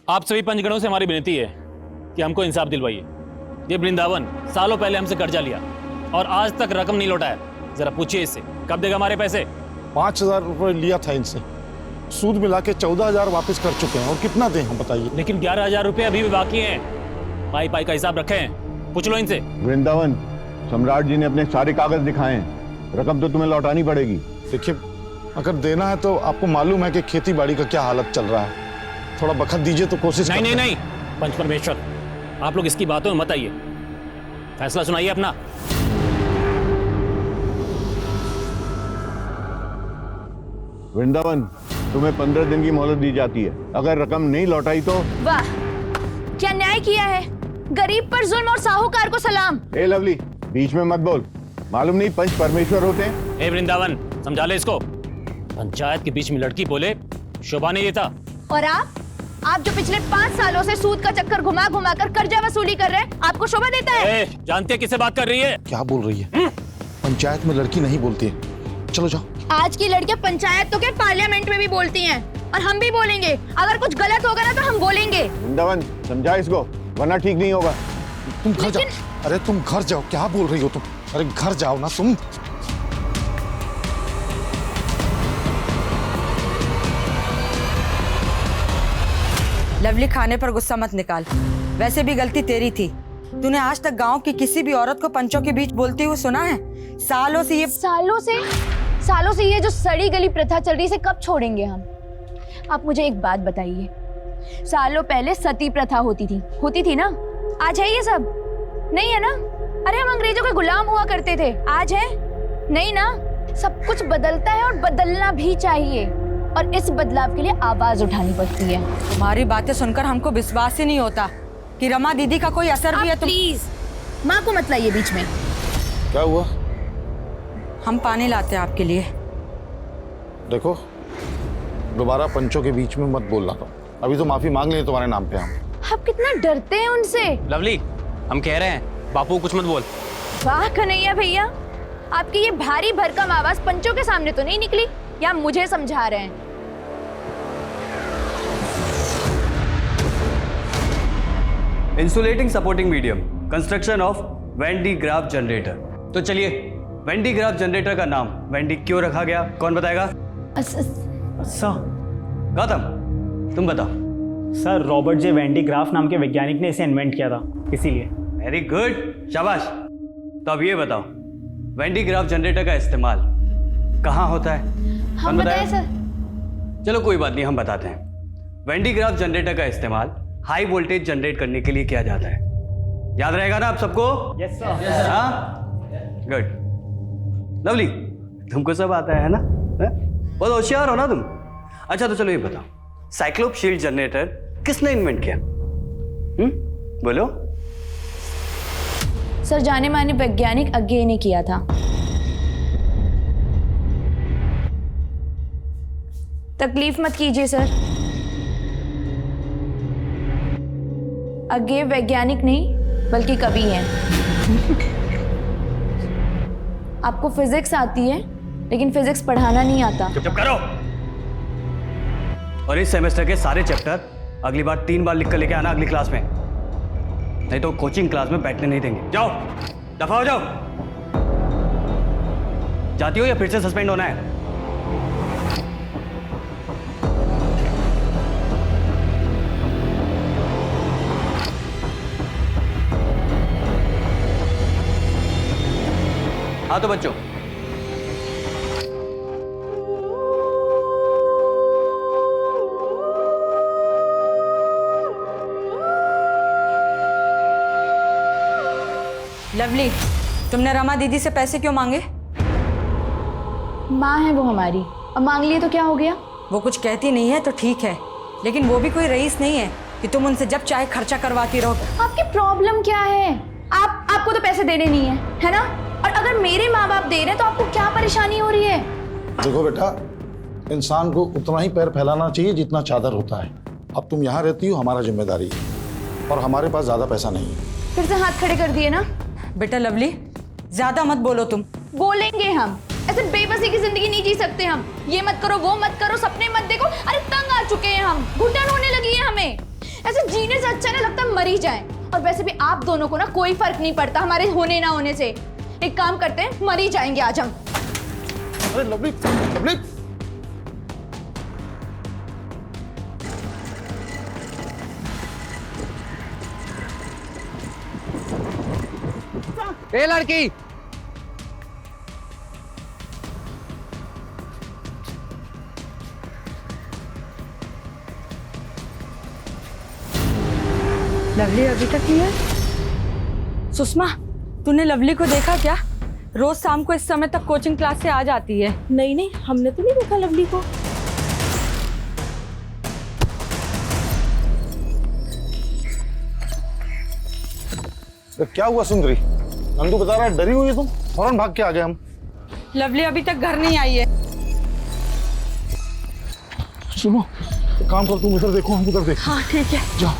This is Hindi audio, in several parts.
आप सभी पंचगणों से हमारी विनती है कि हमको इंसाफ दिलवाइए। ये वृंदावन सालों पहले हमसे कर्जा लिया और आज तक रकम नहीं लौटाया। जरा पूछिए इससे कब देगा हमारे पैसे। 5,000 रुपये लिया था इनसे, सूद मिला के 14,000 वापस कर चुके हैं। और कितना दें हम बताइए। लेकिन 11,000 रुपये अभी भी बाकी हैं। पाई पाई का हिसाब रखे हैं, पूछ लो इनसे। वृंदावन, सम्राट जी ने अपने सारे कागज दिखाए हैं, रकम तो तुम्हें लौटानी पड़ेगी। देखिए, अगर देना है तो आपको मालूम है कि खेती बाड़ी का क्या हालत चल रहा है, थोड़ा बखत दीजिए तो कोशिश नहीं नहीं करते हैं। नहीं पंच परमेश्वर, आप लोग इसकी बातों में मत आइए, फैसला सुनाइए अपना। वृंदावन, तुम्हें 15 दिन की मोहलत दी जाती है। अगर रकम नहीं लौटाई तो। वाह, क्या न्याय किया है। गरीब पर जुल्म और साहूकार को सलाम। ए लवली, बीच में मत बोल। मालूम नहीं पंच परमेश्वर होते हैं। हे वृंदावन, समझा ले इसको। पंचायत के बीच में लड़की बोले शोभा नहीं देता। और आप जो पिछले 5 सालों से सूद का चक्कर घुमा घुमा कर कर्जा वसूली कर रहे हैं, आपको शोभा देता है? जानते हैं किससे बात कर रही है? क्या बोल रही है? पंचायत में लड़की नहीं बोलती है। चलो जाओ। आज की लड़कियां पंचायत तो क्या पार्लियामेंट में भी बोलती हैं, और हम भी बोलेंगे। अगर कुछ गलत होगा ना तो हम बोलेंगे। वृंदावन, समझा इसको, वरना ठीक नहीं होगा। तुम घर जाओ। अरे तुम घर जाओ, क्या बोल रही हो तुम? अरे घर जाओ ना तुम। लवली, खाने पर गुस्सा मत निकाल। वैसे भी गलती तेरी थी। तूने आज तक गांव की किसी भी औरत को पंचों के बीच बोलते हुए सुना है? सालों से ये जो सड़ी गली प्रथा चल रही है, इसे कब छोड़ेंगे हम? आप मुझे एक बात बताइए, सालों पहले सती प्रथा होती थी ना? आज है ये सब? नहीं है ना? अरे हम अंग्रेजों के गुलाम हुआ करते थे, आज है? नहीं ना? सब कुछ बदलता है और बदलना भी चाहिए, और इस बदलाव के लिए आवाज उठानी पड़ती है। तुम्हारी बातें सुनकर हमको विश्वास ही नहीं होता कि रमा दीदी का कोई असर भी है। प्लीज माँ को मत लाइए बीच में। क्या हुआ? हम पानी लाते हैं आपके लिए। देखो, दोबारा पंचों के बीच में मत बोलना। तो अभी तो माफी मांग लिए तुम्हारे नाम पे हम। आप कितना डरते हैं उनसे। लवली, हम कह रहे हैं बापू कुछ मत बोल। वाह कन्हैया भैया, आपकी ये भारी भरकम आवाज पंचों के सामने तो नहीं निकली, या मुझे समझा रहे हैं? Insulating supporting medium, construction of Van de Graaff generator. तो चलिए, वैन डी ग्राफ जनरेटर का नाम वैन डी क्यों रखा गया, कौन बताएगा? अच्छा गौतम, तुम बताओ। Sir, Robert J Van de Graaff नाम के वैज्ञानिक ने इसे इन्वेंट किया था, इसीलिए। वेरी गुड, शाबाश। तो अब ये बताओ, वैन डी ग्राफ जनरेटर का इस्तेमाल कहाँ होता है? हम कौन बताएं बताएगा? सर। चलो कोई बात नहीं, हम बताते हैं। वैन डी ग्राफ जनरेटर का इस्तेमाल हाई वोल्टेज जनरेट करने के लिए किया जाता है। याद रहेगा ना आप सबको? Yes sir. हाँ, गुड। लवली, तुमको सब आता है ना? बहुत होशियार हो ना तुम। अच्छा तो चलो ये बताओ, साइक्लोप शील्ड जनरेटर किसने इन्वेंट किया? बोलो। सर, जाने माने वैज्ञानिक अज्ञे ने किया था। तकलीफ मत कीजिए सर, अज्ञे वैज्ञानिक नहीं बल्कि कवि हैं। आपको फिजिक्स आती है, लेकिन फिजिक्स पढ़ाना नहीं आता। चुप करो। और इस सेमेस्टर के सारे चैप्टर अगली बार 3 बार लिख कर लेके आना अगली क्लास में, नहीं तो कोचिंग क्लास में बैठने नहीं देंगे। जाओ, दफा हो जाओ। जाती हो या फिर से सस्पेंड होना है? हाँ तो बच्चों, लवली, तुमने रमा दीदी से पैसे क्यों मांगे? माँ है वो हमारी, अब मांग लिए तो क्या हो गया? वो कुछ कहती नहीं है तो ठीक है, लेकिन वो भी कोई रईस नहीं है कि तुम उनसे जब चाहे खर्चा करवाती रहो। आपकी प्रॉब्लम क्या है? आपको तो पैसे देने नहीं है ना? और अगर मेरे माँ बाप दे रहे हैं तो आपको क्या परेशानी हो रही है? देखो बेटा, इंसान को उतना ही पैर फैलाना चाहिए जितना चादर होता है। अब तुम यहाँ रहती हो, हमारा जिम्मेदारी है, और हमारे पास ज्यादा पैसा नहीं है। फिर से हाथ खड़े कर दिए ना? बेटा लवली, ज्यादा मत बोलो तुम। बोलेंगे हम, ऐसे बेबसी की जिंदगी नहीं जी सकते हम। ये मत करो, वो मत करो, सपने मत देखो। अरे तंग आ चुके हैं हम, घुटन होने लगी है हमें। ऐसे जीने से अच्छा ना लगता मर ही जाए। और वैसे भी आप दोनों को ना कोई फर्क नहीं पड़ता हमारे होने ना होने से। एक काम करते हैं, मर ही जाएंगे आज हम। अरे लवली, लवली, ए लड़की, लवली अभी तक नहीं है? सुषमा, तूने लवली को देखा क्या? रोज शाम को इस समय तक कोचिंग क्लास से आ जाती है। नहीं नहीं, हमने तो नहीं देखा लवली को। तो क्या हुआ सुंदरी? नंदू बता रहा है डरी हुई है तुम, फौरन भाग के आ गए हम। लवली अभी तक घर नहीं आई है। सुनो, एक काम कर, तुम इधर देखो, हम उधर देख। हाँ ठीक है, जाओ।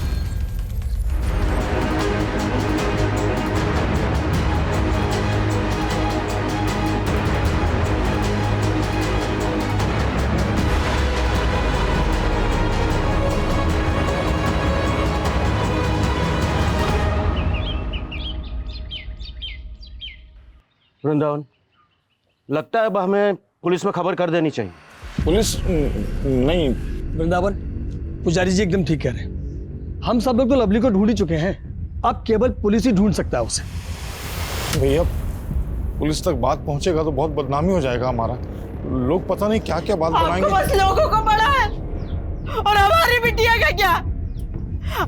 वृंदावन, लगता है अब हमें पुलिस में खबर कर देनी चाहिए। पुलिस नहीं। वृंदावन, पुजारी जी एकदम ठीक कह रहे हैं। हम सब लोग तो लवली को ढूंढ ही चुके हैं, अब केवल पुलिस ही ढूंढ सकता है उसे। भैया, पुलिस तक बात पहुंचेगा तो बहुत बदनामी हो जाएगा हमारा। लोग पता नहीं क्या क्या बात बनाएंगे। बस लोगों को पड़ा है, और हमारी बिटिया का क्या?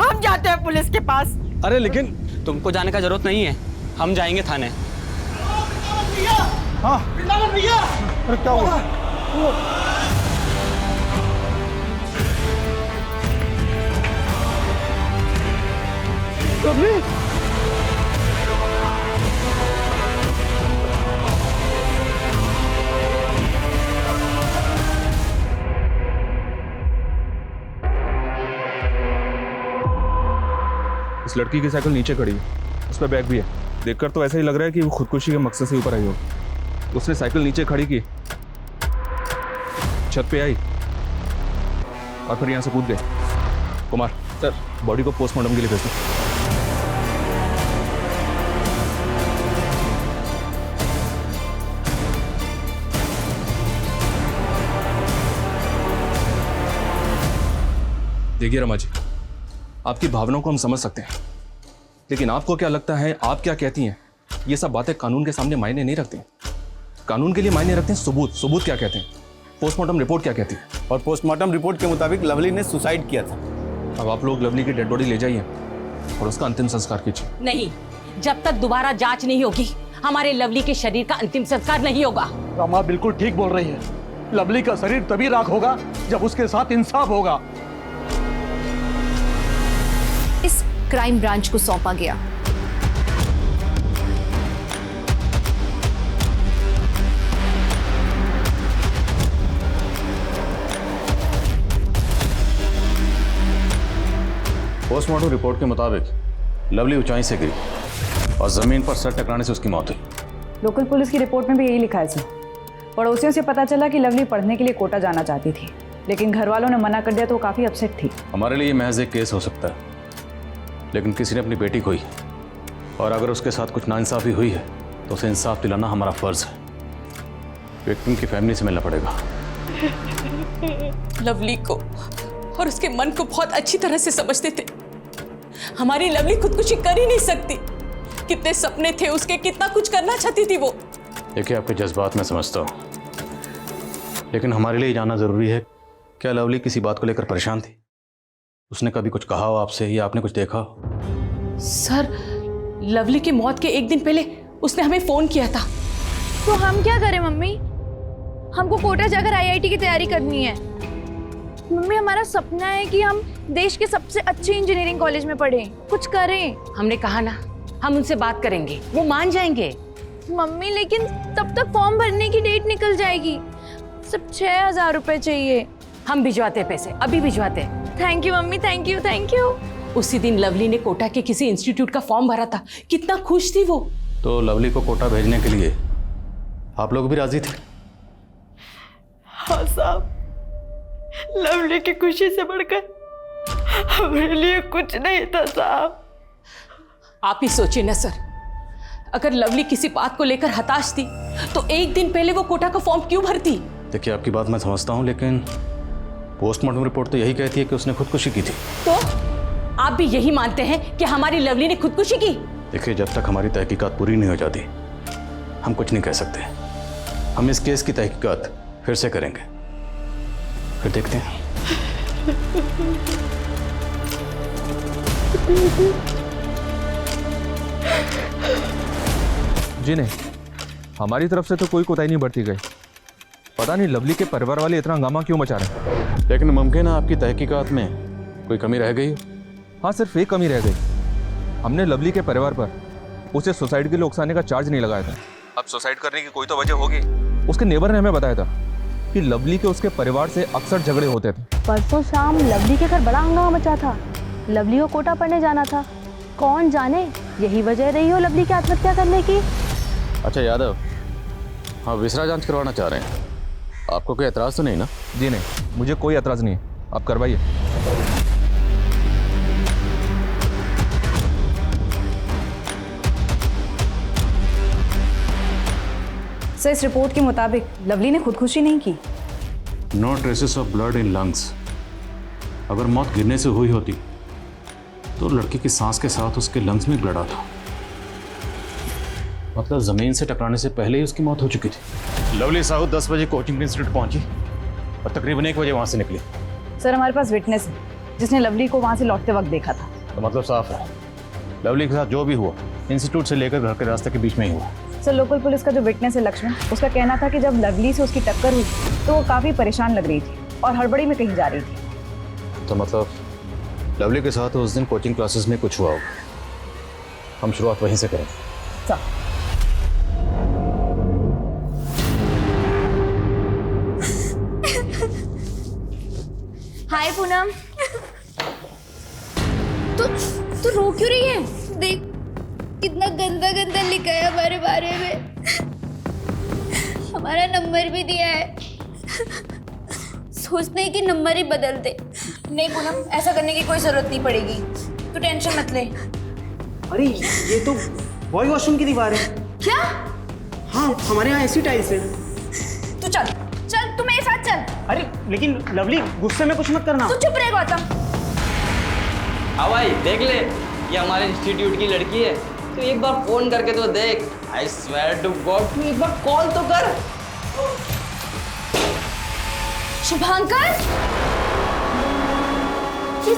हम जाते हैं पुलिस के पास। अरे लेकिन तुमको जाने का जरूरत नहीं है, हम जाएंगे थाने। हाँ भैया, अरे क्या हुआ? लवली, इस लड़की की साइकिल नीचे खड़ी है, उस पर बैग भी है। देखकर तो ऐसा ही लग रहा है कि वो खुदकुशी के मकसद से ऊपर आई हो। उसने साइकिल नीचे खड़ी की, छत पे आई और फिर यहाँ से कूद गए। कुमार सर, बॉडी को पोस्टमार्टम के लिए भेज दो। देखिए रमा जी, आपकी भावनाओं को हम समझ सकते हैं, लेकिन आपको क्या लगता है, आप क्या कहती हैं, ये सब बातें कानून के सामने मायने नहीं रखती। कानून के लिए मायने रखते हैं सबूत। सबूत क्या कहते हैं, पोस्टमार्टम रिपोर्ट क्या कहती है। और पोस्टमार्टम रिपोर्ट के मुताबिक लवली ने सुसाइड किया था। अब आप लोग लवली की डेड बॉडी ले जाइए और उसका अंतिम संस्कार कीजिए। नहीं, जब तक दोबारा जांच नहीं होगी हमारे लवली के शरीर का अंतिम संस्कार नहीं होगा। रमा बिल्कुल ठीक बोल रही है। लवली का शरीर तभी राख होगा जब उसके साथ इंसाफ होगा। इस क्राइम ब्रांच को सौंपा गया। पोस्टमार्टम रिपोर्ट के मुताबिक लवली ऊंचाई से गिरी और जमीन पर सर टकराने से उसकी मौत हुई। लोकल पुलिस की रिपोर्ट में भी यही लिखा है सर। पड़ोसियों से पता चला कि लवली पढ़ने के लिए कोटा जाना चाहती थी, लेकिन घर वालों ने मना कर दिया तो वो काफ़ी अपसेट थी। हमारे लिए महज एक केस हो सकता है, लेकिन किसी ने अपनी बेटी खोई, और अगर उसके साथ कुछ नाइंसाफी हुई है तो उसे इंसाफ दिलाना हमारा फर्ज है। विक्टिम की फैमिली से मिलना पड़ेगा। लवली को और उसके मन को बहुत अच्छी तरह से समझते थे। हमारी लवली खुदकुशी कर ही नहीं सकती। कितने सपने थे उसके, कितना कुछ करना चाहती थी वो। देखिए, आपके जज्बात मैं समझता हूँ, लेकिन हमारे लिए जानना जरूरी है, क्या लवली किसी बात को लेकर परेशान थी? उसने कभी कुछ कहा हो आपसे या आपने कुछ देखा हो? सर, लवली की मौत के एक दिन पहले उसने हमें फोन किया था। तो हम क्या करें मम्मी? हमको कोटा जाकर आईआईटी की तैयारी करनी है। मम्मी, हमारा सपना है कि हम देश के सबसे अच्छे इंजीनियरिंग कॉलेज में पढ़ें, कुछ करें। हमने कहा ना, हम उनसे बात करेंगे, वो मान जाएंगे। मम्मी, लेकिन तब तक फॉर्म भरने की डेट निकल जाएगी। सिर्फ 6,000 रुपए चाहिए। हम भिजवाते पैसे, अभी भिजवाते। Thank you mummy, thank you thank you. उसी दिन लवली ने कोटा के किसी इंस्टीट्यूट का फॉर्म भरा था, कितना खुश थी वो। तो लवली को कोटा भेजने के लिए आप लोग भी राजी थे? हाँ साहब, लवली की खुशी से बढ़कर हमारे लिए कुछ नहीं था साहब। आप ही सोचिए ना सर, अगर लवली किसी बात को लेकर हताश थी तो एक दिन पहले वो कोटा का फॉर्म क्यों भरती? देखिए, आपकी बात मैं समझता हूँ, लेकिन पोस्टमार्टम रिपोर्ट तो यही कहती है कि उसने खुदकुशी की थी। तो आप भी यही मानते हैं कि हमारी लवली ने खुदकुशी की? देखिए, जब तक हमारी तहकीकात पूरी नहीं हो जाती हम कुछ नहीं कह सकते। हम इस केस की तहकीकात फिर से करेंगे, फिर देखते हैं। जी नहीं, हमारी तरफ से तो कोई कोताही नहीं बरती गई। पता नहीं लवली के परिवार वाले इतना हंगामा क्यों मचा रहे हैं। लेकिन मुमकिन है आपकी तहकीकात में कोई कमी रह गई हो। हाँ, सिर्फ एक कमी रह गई। हमने लवली के परिवार पर उसे सुसाइड के लिए उकसाने का चार्ज नहीं लगाया था। अब सुसाइड करने की कोई तो वजह होगी। उसके नेबर ने हमें बताया था कि लवली के उसके परिवार से अक्सर झगड़े होते थे। परसों शाम लवली के घर बड़ा हंगामा मचा था। लवली को कोटा पढ़ने जाना था। कौन जाने यही वजह रही हो लवली की आत्महत्या करने की। अच्छा यादव, हाँ विसरा जांच करवाना चाह रहे हैं, आपको कोई एतराज़ तो नहीं ना? जी नहीं, मुझे कोई एतराज़ नहीं है, आप करवाइए। सर, इस रिपोर्ट के मुताबिक लवली ने खुदकुशी नहीं की। No traces of blood in lungs. अगर मौत गिरने से हुई होती तो लड़की की सांस के साथ उसके लंग्स में ब्लड आता, मतलब जमीन से टकराने से पहले ही उसकी मौत हो चुकी थी। लवली साहू 10 बजे कोचिंग इंस्टीट्यूट पहुंची और तकरीबन 1 बजे वहां से निकली। सर, हमारे पास विटनेस है जिसने लवली को वहां से लौटते वक्त देखा था। तो मतलब साफ है, लवली के साथ जो भी हुआ इंस्टीट्यूट से लेकर घर के रास्ते के बीच में ही हुआ। सर, लोकल पुलिस का जो विटनेस है लक्ष्मण, उसका कहना था कि जब लवली से उसकी टक्कर हुई तो वो काफ़ी परेशान लग रही थी और हड़बड़ी में कहीं जा रही थी। तो मतलब लवली के साथ उस दिन कोचिंग क्लासेस में कुछ हुआ होगा। हम शुरुआत वहीं से करें। सर, हाय पूनम। तू रो क्यों रही है? देख कितना गंदा गंदा लिखा है हमारे बारे में। हमारा नंबर भी दिया है। सोचते हैं कि नंबर ही बदल दे। नहीं पूनम, ऐसा करने की कोई जरूरत नहीं पड़ेगी, तू टेंशन मत ले। अरे ये तो बॉय वॉशरूम की दीवार है। क्या? हाँ, हमारे यहाँ ऐसी टाइल्स है। तू चल चल, तू मेरे साथ चल। अरे लेकिन लवली, गुस्से में कुछ मत करना। तू चुप रहे गौतम। हाँ भाई, देख ले, ये हमारे इंस्टीट्यूट की लड़की है। तो एक बार फोन करके तो देख। आई स्वेयर टू गॉड, तू एक बार कॉल तो कर। शुभांकर, ये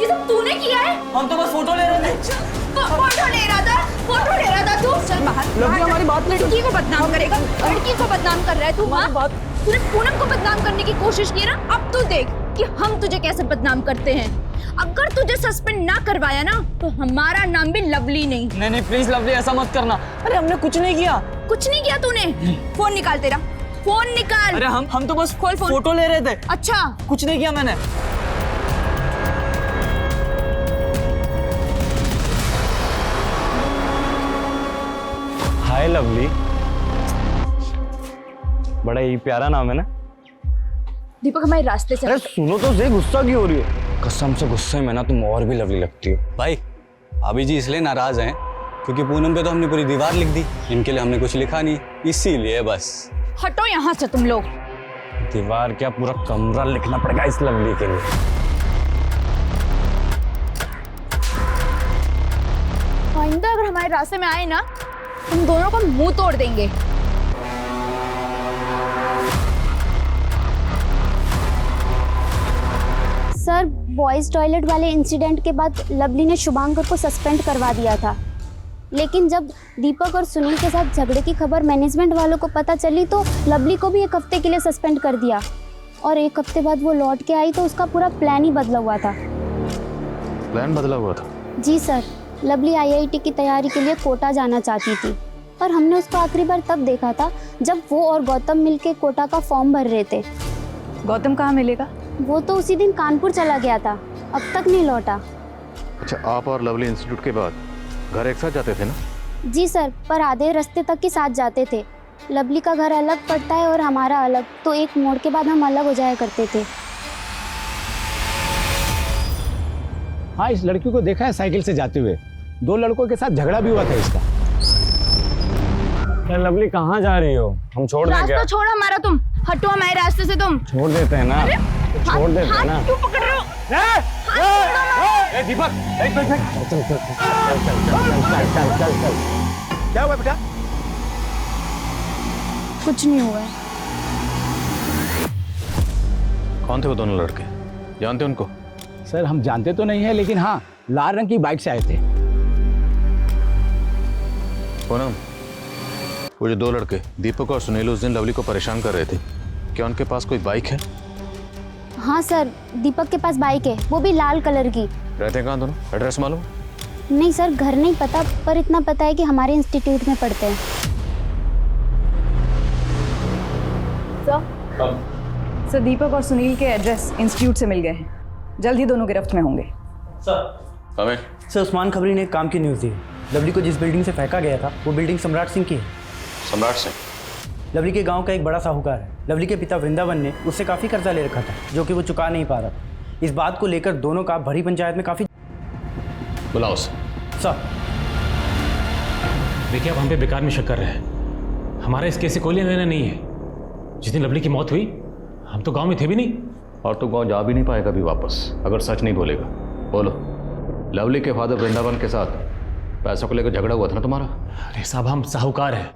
सब तूने किया है? हम तो बस फोटो ले रहे थे। फोटो ले रहा था तू। चल बाहर। लवली हमारी बात नहीं। लड़की को बदनाम करेगा, लड़की को बदनाम कर रहा है तू। हाँ, तूने पूनम को बदनाम करने की कोशिश की ना, अब तू देख कि हम तुझे कैसे बदनाम करते हैं। अगर तुझे सस्पेंड ना करवाया ना तो हमारा नाम भी लवली नहीं। नहीं प्लीज लवली, ऐसा मत करना। अरे हमने कुछ नहीं किया। कुछ नहीं किया तूने? फोन निकाल तेरा, फोन निकाल। अरे हम तो बस खोल फोन। फोटो ले रहे थे। अच्छा, कुछ नहीं किया मैंने। हाय लवली, बड़ा ही प्यारा नाम है ना। दीपक हमारे रास्ते से। अरे सुनो तो सही, गुस्सा क्यों हो रही है? कसम से गुस्से में ना तुम और भी लवली लगती हो। भाई, अभी जी इसलिए नाराज हैं क्योंकि पूनम पे तो हमने पूरी दीवार लिख दी, इनके लिए हमने कुछ लिखा नहीं, इसीलिए बस। हटो यहाँ से तुम लोग। दीवार क्या, पूरा कमरा लिखना पड़ेगा इस लवली के लिए। आइंदा अगर हमारे रास्ते में आए ना, तुम दोनों को मुंह तोड़ देंगे। सर, बॉयज टॉयलेट वाले इंसिडेंट के बाद लवली ने शुभांकर को सस्पेंड करवा दिया था, लेकिन जब दीपक और सुनील के साथ झगड़े की खबर मैनेजमेंट वालों को पता चली तो लवली को भी 1 हफ्ते के लिए सस्पेंड कर दिया। और 1 हफ्ते बाद वो लौट के आई तो उसका पूरा प्लान ही बदला हुआ था। प्लान बदला हुआ था? जी सर, लवली IIT की तैयारी के लिए कोटा जाना चाहती थी और हमने उसको आखिरी बार तब देखा था जब वो और गौतम मिलके कोटा का फॉर्म भर रहे थे। गौतम कहाँ मिलेगा? वो तो उसी दिन कानपुर चला गया था, अब तक नहीं लौटा। अच्छा, आप और लवली इंस्टीट्यूट के बाद घर एक साथ जाते थे ना? जी सर, पर आधे रास्ते तक ही साथ जाते थे। लवली का घर अलग पड़ता है और हमारा अलग, तो एक मोड़ के बाद हम अलग हो जाया करते थे। हाँ, इस लड़की को देखा है साइकिल से जाते हुए। 2 लड़कों के साथ झगड़ा भी हुआ था इसका। लवली कहाँ जा रही हो? हम छोड़ दें क्या? रास्ता छोड़ो हमारा, तुम हटो हमारे रास्ते से, तुम छोड़ देते हैं ना, छोड़ देते हैं ना। क्यों पकड़ रहे हो? दीपक, चल। क्या हुआ बेटा? कुछ नहीं हुआ है। कौन थे वो दोनों लड़के? जानते उनको? सर हम जानते तो नहीं है, लेकिन हाँ, लाल रंग की बाइक से आए थे। पूनम, वो जो 2 लड़के दीपक और सुनील उस दिन लवली को परेशान कर रहे थे, क्या उनके पास कोई बाइक है? हाँ सर, दीपक के पास बाइक है, वो भी लाल कलर की। रहते हैं कहाँ दोनों? एड्रेस मालूम? नहीं सर, घर नहीं पता, पर इतना पता है कि हमारे इंस्टीट्यूट में पढ़ते हैं। सर दीपक और सुनील के एड्रेस इंस्टीट्यूट से मिल गए हैं, जल्द ही दोनों गिरफ्त में होंगे। सर उस्मान खबरी ने एक काम की न्यूज़ दी। लवली को जिस बिल्डिंग से फेंका गया था वो बिल्डिंग सम्राट सिंह की है। सम्राट सिंह? लवली के गांव का एक बड़ा साहूकार है। लवली के पिता वृंदावन ने उससे काफ़ी कर्जा ले रखा था, जो कि वो चुका नहीं पा रहा था। इस बात को लेकर दोनों का भरी पंचायत में काफ़ी। बुलाओ सर। देखिए, आप हम पे बेकार में शक कर रहे हैं। हमारा इस केस से कोई लेना देना नहीं है। जिस दिन लवली की मौत हुई, हम तो गांव में थे भी नहीं। और तो गांव जा भी नहीं पाएगा भी वापस, अगर सच नहीं बोलेगा। बोलो, लवली के फादर वृंदावन के साथ पैसों को लेकर झगड़ा हुआ था ना तुम्हारा? अरे साहब, हम साहूकार हैं,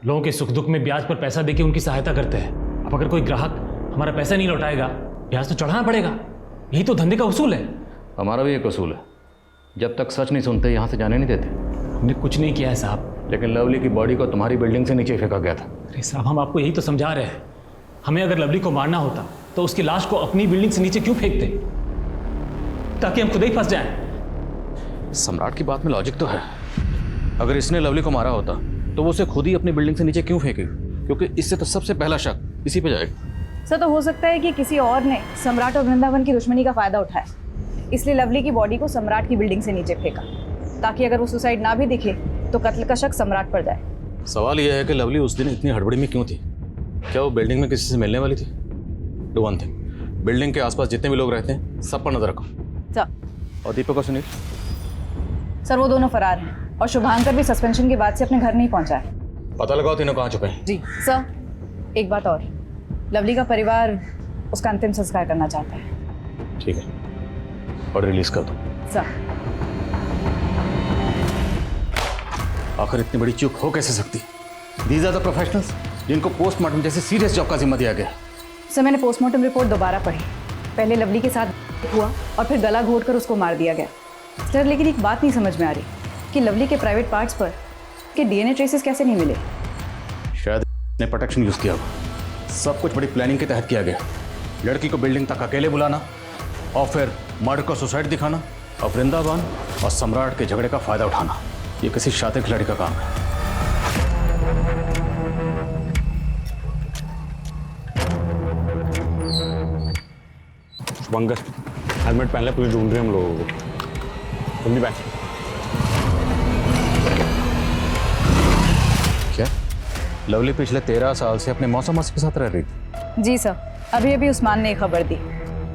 लोगों के सुख दुख में ब्याज पर पैसा देके उनकी सहायता करते हैं। अब अगर कोई ग्राहक हमारा पैसा नहीं लौटाएगा, ब्याज तो चढ़ाना पड़ेगा। यही तो धंधे का उसूल है। हमारा भी एक उसूल है, जब तक सच नहीं सुनते यहाँ से जाने नहीं देते। हमने कुछ नहीं किया है साहब। लेकिन लवली की बॉडी को तुम्हारी बिल्डिंग से नीचे फेंका गया था। अरे साहब, हम आपको यही तो समझा रहे हैं। हमें अगर लवली को मारना होता तो उसकी लाश को अपनी बिल्डिंग से नीचे क्यों फेंकते, ताकि हम खुद ही फंस जाएं। सम्राट की बात में लॉजिक तो है। अगर इसने लवली को मारा होता तो वो उसे खुद ही अपनी बिल्डिंग से नीचे क्यों फेंकेगी? क्योंकि इससे तो सबसे पहला शक इसी पे जाएगा। सर तो हो सकता है कि किसी और ने सम्राट और वृंदावन की दुश्मनी का फायदा उठाया, इसलिए लवली की बॉडी को सम्राट की बिल्डिंग से नीचे फेंका, ताकि अगर वो सुसाइड ना भी दिखे तो कत्ल का शक सम्राट पर जाए। सवाल यह है कि लवली उस दिन इतनी हड़बड़ी में क्यों थी? क्या वो बिल्डिंग में किसी से मिलने वाली थी? डू वन थिंग, बिल्डिंग के आसपास जितने भी लोग रहते हैं सब पर नजर रखो। सर। और दीपक और सुनील? सर वो दोनों फरार हैं और शुभांकर भी सस्पेंशन के बाद से अपने घर नहीं पहुंचा है। पता लगाओ तीनों कहाँ छुपे हैं। जी सर। एक बात और, लवली का परिवार उसका अंतिम संस्कार करना चाहता है। ठीक है, और रिलीज कर दो। सर। आखिर इतनी बड़ी चूक हो कैसे सकती? दीज आर द प्रोफेशनल्स जिनको पोस्टमार्टम जैसे सीरियस जॉब का जिम्मा दिया गया। सर मैंने पोस्टमार्टम रिपोर्ट दोबारा पढ़ी। पहले लवली के साथ हुआ और फिर गला घोटकर उसको मार दिया गया। सर लेकिन एक बात नहीं समझ में आ रही कि लवली के प्राइवेट पार्ट्स पर के डीएनए ट्रेसेस कैसे नहीं मिले? शायद ने प्रोटेक्शन यूज किया होगा। सब कुछ बड़ी प्लानिंग के तहत किया गया। लड़की को बिल्डिंग तक अकेले बुलाना और फिर मर्डर को सुसाइड दिखाना और वृंदावन और सम्राट के झगड़े का फायदा उठाना, ये किसी शातिर खिलाड़ी का काम है। शुभंकर, हेलमेट पहन ले, पुलिस ढूंढ रही है हम लोगों को। तुम भी बैठ। क्या लवली पिछले 13 साल से अपने मौसा मासी के साथ रह रही थी? जी सर, अभी अभी उस्मान ने खबर दी।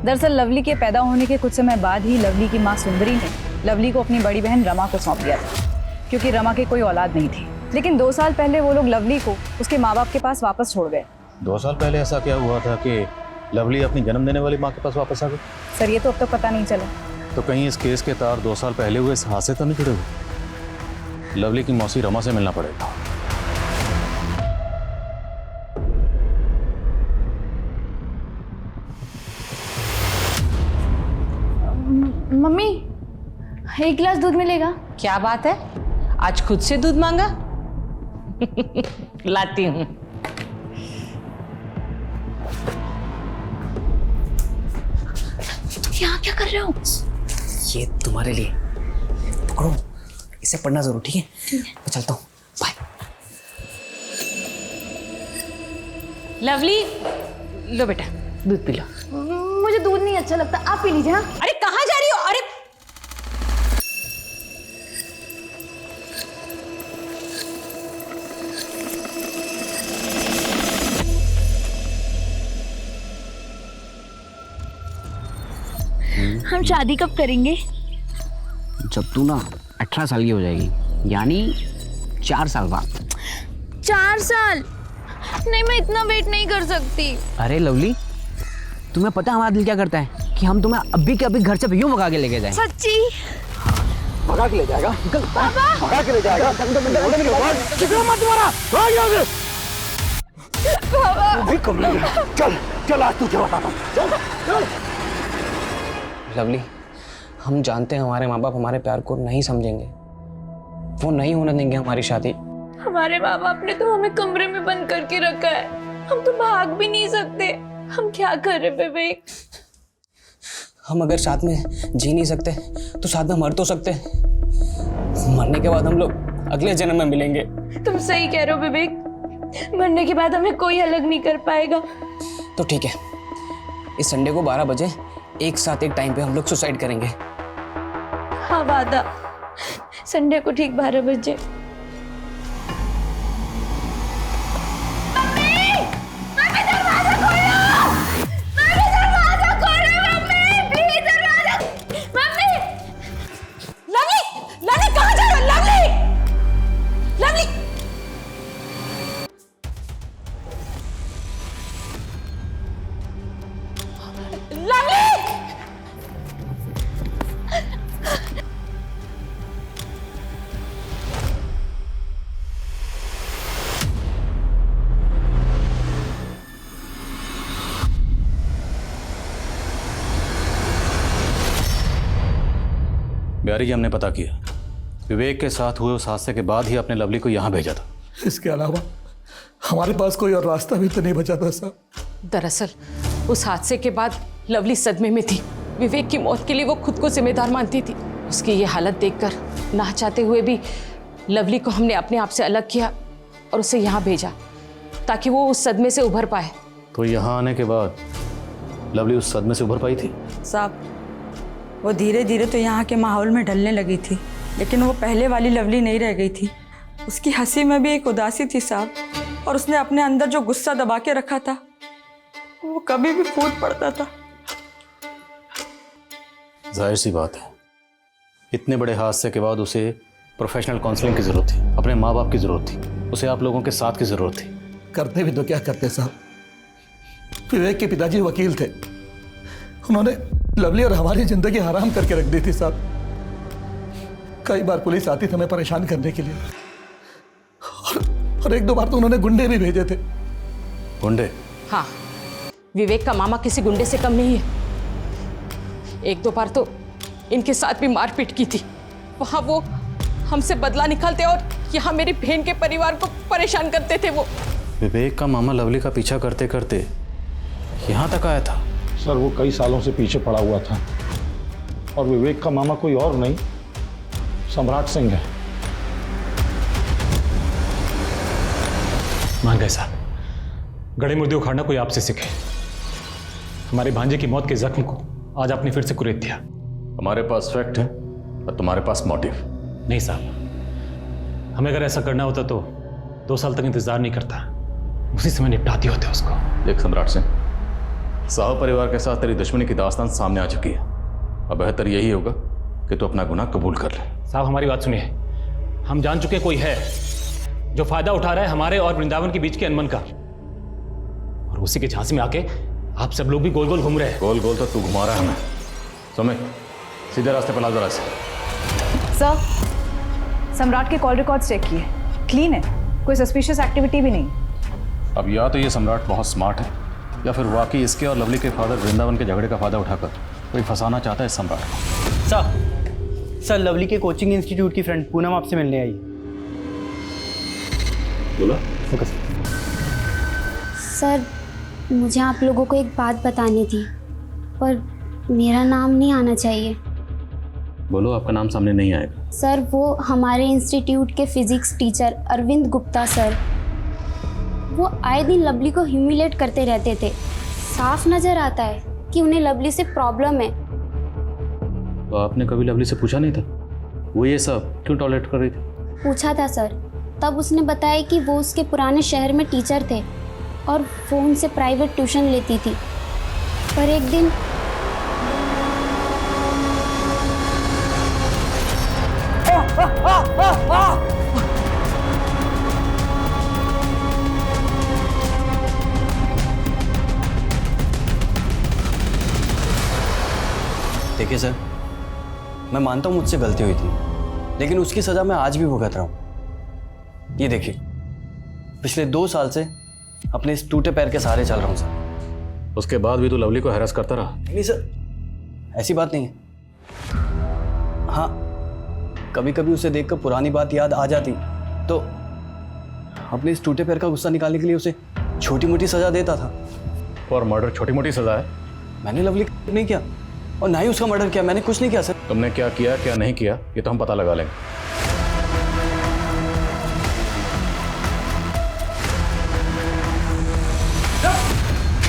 दरअसल लवली के पैदा होने के कुछ समय बाद ही लवली की माँ सुंदरी ने लवली को अपनी बड़ी बहन रमा को सौंप दिया था, क्योंकि रमा के कोई औलाद नहीं थी। लेकिन 2 साल पहले वो लोग लवली को उसके माँ बाप के पास वापस छोड़ गए। 2 साल पहले ऐसा क्या हुआ था कि लवली अपनी जन्म देने वाली माँ के पास वापस आ गई? सर ये तो अब तक पता नहीं चला। तो कहीं इस केस के तार 2 साल पहले हुए इस हादसे तो नहीं जुड़े हुए? लवली की मौसी रमा से मिलना पड़ेगा। मम्मी, 1 गिलास दूध मिलेगा? क्या बात है, आज खुद से दूध मांगा? लाती हूँ। यहाँ क्या कर रहे हो? ये तुम्हारे लिए, पकड़ो, इसे पढ़ना जरूर, ठीक है? मैं चलता हूँ, बाय। लवली, लो बेटा दूध पी लो। मुझे दूध नहीं अच्छा लगता, आप पी लीजिए। हाँ? अरे कहाँ जा रही हो? अरे हम शादी कब करेंगे? जब तू ना 18 साल की हो जाएगी, यानी 4 साल बाद। 4 साल? नहीं, मैं इतना वेट नहीं कर सकती। अरे लवली, तुम्हें पता है हमारा दिल क्या करता है कि हम तुम्हें अभी के अभी घर से यूं भगा के लेके जाएं। सच्ची? भगा के ले जाएगा, भगा के ले जाएगा। कितना मत मारा, भाग यहाँ से। भी कम लगे। चल चल, आज तू क्या बताता। चल। लवली, हम जानते हैं हमारे माँ बाप हमारे प्यार को नहीं समझेंगे, वो नहीं होने देंगे हमारी शादी। हमारे माँ बाप ने तो हमें कमरे में बंद करके रखा है, हम तो भाग भी नहीं सकते। हम क्या करें विवेक? हम अगर साथ में जी नहीं सकते तो साथ में मर तो सकते। मरने के बाद हम लोग अगले जन्म में मिलेंगे। तुम सही कह रहे हो विवेक, मरने के बाद हमें कोई अलग नहीं कर पाएगा। तो ठीक है, इस संडे को 12 बजे एक साथ एक टाइम पे हम लोग सुसाइड करेंगे। हाँ वादा, संडे को ठीक 12 बजे। बिहारी जी, हमने पता किया, विवेक के साथ हुए उस हादसे के बाद ही आपने लवली को यहाँ भेजा था। इसके अलावा हमारे पास कोई और रास्ता भी तो नहीं बचा था साहब। दरअसल उस हादसे के बाद लवली सदमे में थी। विवेक की मौत के लिए वो खुद को जिम्मेदार मानती थी। उसकी ये हालत देखकर ना चाहते हुए भी लवली को हमने अपने आप से अलग किया और उसे यहाँ भेजा ताकि वो उस सदमे से उभर पाए। तो यहाँ आने के बाद लवली उस सदमे से उभर पाई थी? साहब, वो धीरे धीरे तो यहाँ के माहौल में ढलने लगी थी, लेकिन वो पहले वाली लवली नहीं रह गई थी। उसकी हंसी में भी एक उदासी थी साहब, और उसने अपने अंदर जो गुस्सा दबा के रखा था वो कभी भी फूट पड़ता था। जाहिर सी बात है, इतने बड़े हादसे के बाद उसे प्रोफेशनल काउंसलिंग की जरूरत थी, अपने माँ बाप की जरूरत थी, उसे आप लोगों के साथ की जरूरत थी। करते भी तो क्या करते साहब, विवेक के पिताजी वकील थे, उन्होंने लवली और हमारी जिंदगी हराम करके रख दी थी साहब। कई बार पुलिस आती थी हमें परेशान करने के लिए, और एक दो बार तो उन्होंने गुंडे भी भेजे थे। गुंडे? हाँ, विवेक का मामा किसी गुंडे से कम नहीं है। एक दो बार तो इनके साथ भी मारपीट की थी। वहां वो हमसे बदला निकालते और यहाँ मेरी बहन के परिवार को परेशान करते थे। वो विवेक का मामा लवली का पीछा करते करते यहाँ तक आया था? सर, वो कई सालों से पीछे पड़ा हुआ था, और विवेक का मामा कोई और नहीं, सम्राट सिंह है। मान गए साहब, गड़े मुर्दे उखाड़ना कोई आपसे सीखे। हमारे भांजे की मौत के जख्म को आज आपने फिर से कुरेद दिया। हमारे पास फैक्ट है और तुम्हारे पास मोटिव। नहीं साहब, हमें अगर ऐसा करना होता तो 2 साल तक इंतजार नहीं करता, उसी समय निपटाती होते उसको। देख सम्राट सिंह, साहब परिवार के साथ तेरी दुश्मनी की दास्तान सामने आ चुकी है। अब बेहतर यही होगा कि तू अपना गुनाह कबूल कर ले। साहब, हमारी बात सुनिए, हम जान चुके कोई है जो फायदा उठा रहा है हमारे और वृंदावन के बीच के अनबन का, और उसी के झांसे में आके आप सब लोग भी गोल गोल घूम रहे हैं। गोल गोल तो तू घुमा रहा है हमें। समय सीधे रास्ते पर ला जरा से। सर, सम्राट के कॉल रिकॉर्ड्स चेक किए, क्लीन है, कोई सस्पिशियस एक्टिविटी भी नहीं। अब या तो ये सम्राट बहुत स्मार्ट है, या फिर वाकई इसके और लवली के फादर वृंदावन के झगड़े का फायदा उठाकर कोई फंसाना चाहता है इस सम्राट को। सर, लवली के कोचिंग इंस्टीट्यूट की फ्रेंड पूनम आपसे मिलने आई। बोला? सर, मुझे आप लोगों को एक बात बतानी थी, पर मेरा नाम नहीं आना चाहिए। बोलो, आपका नाम सामने नहीं आएगा। सर, वो हमारे इंस्टीट्यूट के physics teacher Arvind Gupta sir, वो आए दिन लवली को ह्यूमिलेट करते रहते थे। साफ नजर आता है कि उन्हें लवली से प्रॉब्लम है। तो आपने कभी लवली से पूछा नहीं था वो ये सब क्यों टॉलरेट कर रही थी? पूछा था सर, तब उसने बताया कि वो उसके पुराने शहर में टीचर थे और वो उनसे प्राइवेट ट्यूशन लेती थी। पर एक दिन देखिए सर, मैं मानता हूं मुझसे गलती हुई थी, लेकिन उसकी सजा मैं आज भी भुगत रहा हूं। ये देखिए, पिछले 2 साल से अपने इस टूटे पैर के सहारे चल रहा हूं सर। उसके बाद भी तू लवली को हैरेस करता रहा? नहीं सर, ऐसी बात नहीं है। हाँ, कभी कभी उसे देखकर पुरानी बात याद आ जाती तो अपने इस टूटे पैर का गुस्सा निकालने के लिए उसे छोटी मोटी सजा देता था। और मर्डर छोटी मोटी सजा है? मैंने लवली को नहीं किया और ना ही उसका मर्डर किया। मैंने कुछ नहीं किया सर। तुमने क्या किया क्या नहीं किया ये तो हम पता लगा लेंगे।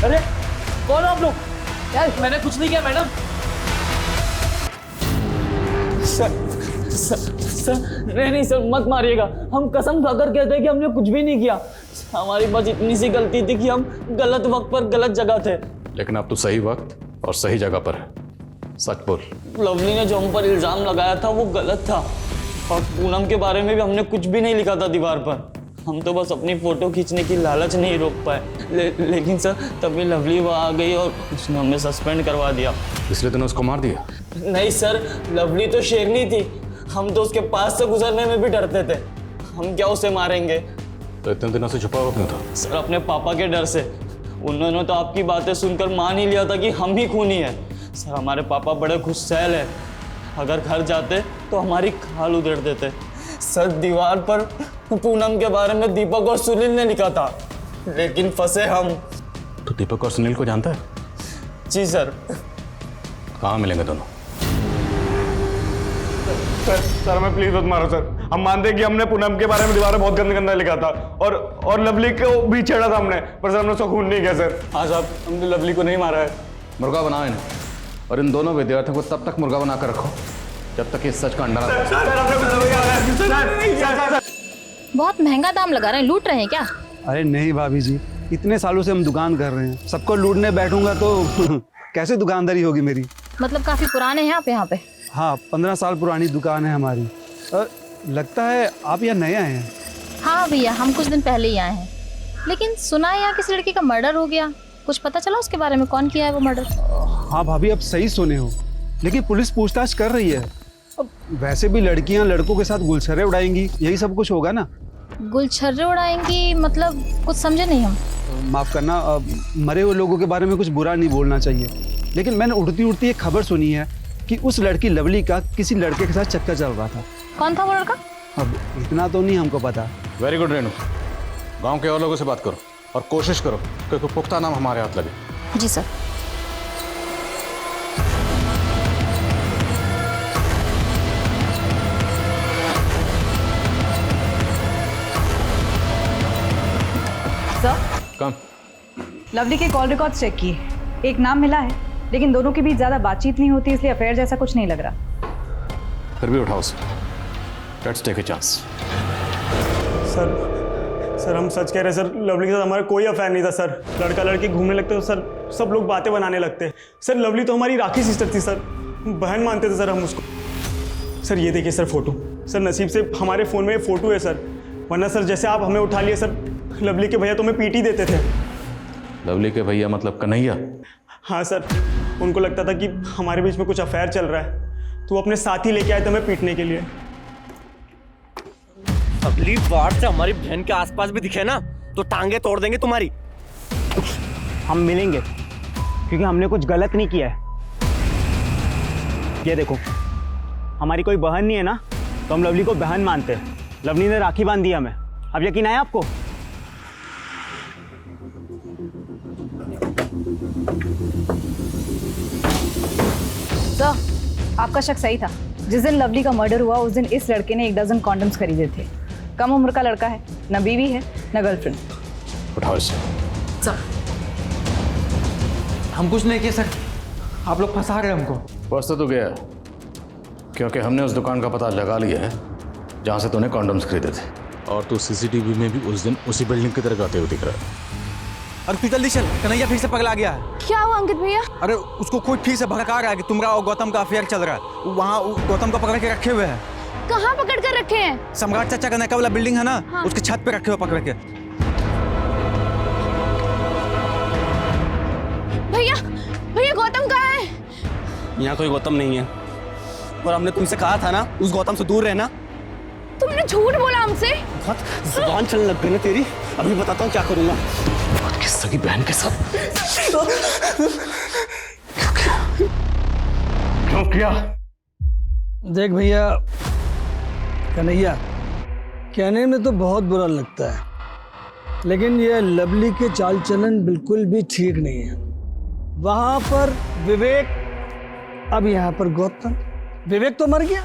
अरे कौन हो आप लोग? यार मैंने कुछ नहीं किया मैडम। सर नहीं सर, मत मारिएगा। हम कसम खाकर कहते हैं कि हमने कुछ भी नहीं किया। हमारी बस इतनी सी गलती थी कि हम गलत वक्त पर गलत जगह थे। लेकिन अब तो सही वक्त और सही जगह पर है। सच बोल। लवली ने जो हम पर इल्जाम लगाया था वो गलत था, और पूनम के बारे में भी हमने कुछ भी नहीं लिखा था दीवार पर। हम तो बस अपनी फोटो खींचने की लालच नहीं रोक पाए। लेकिन सर तभी लवली वहाँ आ गई और उसने हमें सस्पेंड करवा दिया। इसलिए तूने उसको मार दिया? नहीं सर, लवली तो शेरनी थी। हम तो उसके पास से गुजरने में भी डरते थे। हम क्या उसे मारेंगे? तो इतने दिनों से छुपा हुआ क्यों था? सर अपने पापा के डर से। उन्होंने तो आपकी बातें सुनकर मान ही लिया था कि हम ही खूनी है। सर हमारे पापा बड़े गुस्सैल है। अगर घर जाते तो हमारी खाल उधेड़ देते। सर दीवार पर पूनम के बारे में दीपक और सुनील ने लिखा था, लेकिन फंसे हम। तो दीपक और सुनील को जानता है? जी सर। कहाँ मिलेंगे दोनों? सर मैं प्लीज मत मारो सर। हम मानते हैं कि हमने पूनम के बारे में दीवार में बहुत गंदा लिखा था और लवली को भी छेड़ा था हमने, पर सर हमने उसका खून नहीं किया सर। हाँ साहब, हमने लवली को नहीं मारा है। मुर्गा बनाओ इन्हें, और इन दोनों विद्यार्थियों को तब तक मुर्गा बनाकर रखो जब तक इस सच का अंडा ना। बहुत महंगा दाम लगा रहे हैं, लूट रहे हैं क्या? अरे नहीं भाभी जी, इतने सालों से हम दुकान कर रहे हैं, सबको लूटने बैठूंगा तो कैसे दुकानदारी होगी मेरी। मतलब काफी पुराने हैं आप यहाँ पे? हाँ, 15 साल पुरानी दुकान है हमारी। लगता है आप यहाँ नए आए हैं? हाँ भैया, हम कुछ दिन पहले ही आए हैं। लेकिन सुना है यहाँ किसी लड़की का मर्डर हो गया, कुछ पता चला उसके बारे में? कौन किया है वो मर्डर? हाँ भाभी, अब सही सुने हो, लेकिन पुलिस पूछताछ कर रही है। अब वैसे भी लड़कियां लड़कों के साथ गुलछर्रे उड़ाएंगी, यही सब कुछ होगा ना। गुलछर्रे उड़ाएंगी मतलब कुछ समझे नहीं हम। माफ करना, मरे हुए लोगों के बारे में कुछ बुरा नहीं बोलना चाहिए, लेकिन मैंने उड़ती उड़ती एक खबर सुनी है कि उस लड़की लवली का किसी लड़के के साथ चक्कर चल रहा था। कौन था वो लड़का? अब इतना तो नहीं हमको पता। वेरी गुड रेनू, गांव के और लोगों से बात करो और कोशिश करो कि कोई पुख्ता नाम हमारे हाथ लगे। जी सर। सर, कम। लवली के कॉल रिकॉर्ड चेक किए, एक नाम मिला है, लेकिन दोनों के बीच ज्यादा बातचीत नहीं होती, इसलिए अफेयर जैसा कुछ नहीं लग रहा। फिर भी उठाओ sir, let's take a chance. Sir हम सच कह रहे हैं सर, लवली के साथ हमारा कोई अफेयर नहीं था सर। लड़का लड़की घूमने लगते तो सर सब लोग बातें बनाने लगते। सर लवली तो हमारी राखी सिस्टर थी सर, बहन मानते थे सर हम उसको। सर ये देखिए सर फोटो, सर नसीब से हमारे फ़ोन में फोटो है सर, वरना सर जैसे आप हमें उठा लिए सर, लवली के भैया तो हमें पीटी देते थे। लवली के भैया मतलब कन्हैया? हाँ सर, उनको लगता था कि हमारे बीच में कुछ अफेयर चल रहा है, तो वो अपने साथ ही लेके आए थे हमें पीटने के लिए। अगली बार से हमारी बहन के आसपास भी दिखे ना तो टांगे तोड़ देंगे तुम्हारी। हम मिलेंगे क्योंकि हमने कुछ गलत नहीं किया है। ये देखो, हमारी कोई बहन नहीं है ना, तो हम लवली को बहन मानते हैं। लवली ने राखी बांध दी हमें, अब यकीन आया आपको? सर, आपका शक सही था। जिस दिन लवली का मर्डर हुआ उस दिन इस लड़के ने 1 डज़न कॉन्डम्स खरीदे थे। कम उम्र का लड़का है, न बीवी है न गर्लफ्रेंड। उठाओ इसे। सर हम कुछ नहीं किए सर, आप लोग फंसा रहे हमको। फंस तो गया क्योंकि हमने उस दुकान का पता लगा लिया है जहाँ से तूने कॉन्डम्स खरीदे थे, और तू सीसीटीवी में भी उस दिन उसी बिल्डिंग की तरफ आते हुए दिख रहा है। अरे तू जल्दी चल, कन्हैया फिर से पगला गया है। क्या हुआ अंकित भैया? अरे उसको खुद ठीक से भड़का रहा है कि तुम्हारा और गौतम का अफेयर चल रहा है। वहाँ गौतम को पकड़ के रखे हुए हैं। कहाँ पकड़ कर रखे हैं? सम्राट चाचा का नका वाला बिल्डिंग है ना, हाँ। उसके छत पे रखे हुए पकड़ के। भैया भैया गौतम कहाँ है? यहाँ कोई गौतम नहीं है, और हमने तुमसे कहा था ना उस गौतम से दूर रहना। तुमने झूठ बोला हमसे। जुबान चलने लग गई ना तेरी, अभी बताता हूँ क्या करूंगा। किस सगी बहन के साथ क्यों किया? देख भैया कन्हैया, कहने में तो बहुत बुरा लगता है, लेकिन ये लवली के चाल चलन बिल्कुल भी ठीक नहीं है। वहां पर विवेक, अब यहाँ पर गौतम। विवेक तो मर गया,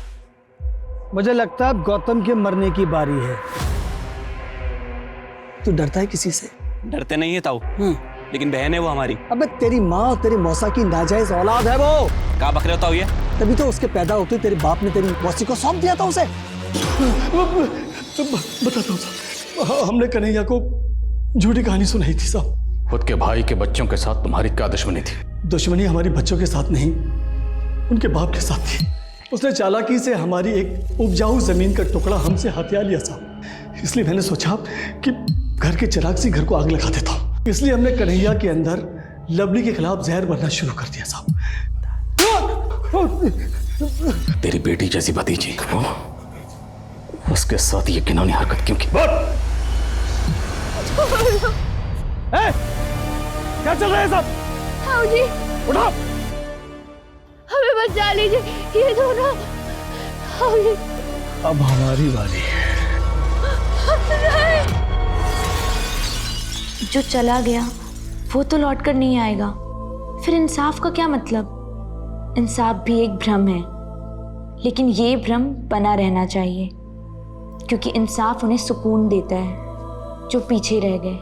मुझे लगता है अब गौतम के मरने की बारी है। तू डरता है किसी से? डरते नहीं है ताऊ, लेकिन बहन है वो हमारी। अबे तेरी माँ और तेरी मौसा की नाजायज औलाद है वो। कहाँ बक रहे हो ताऊ ये? तभी तो उसके पैदा होते तेरे बाप ने तेरी मौसी को सौंप दिया था उसे। बताता हूँ साहब, हमने कन्हैया को झूठी कहानी सुनाई थी साहब। खुद के भाई के बच्चों के साथ तुम्हारी क्या दुश्मनी थी? दुश्मनी हमारी बच्चों के साथ नहीं, उनके बाप के साथ थी। उसने चालाकी से हमारी एक उपजाऊ जमीन का टुकड़ा हमसे हथिया लिया साहब। इसलिए मैंने सोचा कि घर के चिराग से घर को आग लगा देता हूँ। इसलिए हमने कन्हैया के अंदर लवली के खिलाफ जहर भरना शुरू कर दिया साहब। तेरी बेटी जैसी भतीजी, उसके साथ ये घिनौनी हरकत क्यों की? क्या चल रहा है सब? हाँ जी, उठो, हमें बचा लीजिए ये दोनों। हाँ जी। अब हमारी बारी है। जो चला गया वो तो लौट कर नहीं आएगा, फिर इंसाफ का क्या मतलब? इंसाफ भी एक भ्रम है, लेकिन ये भ्रम बना रहना चाहिए, क्योंकि इंसाफ उन्हें सुकून देता है जो पीछे रह गए।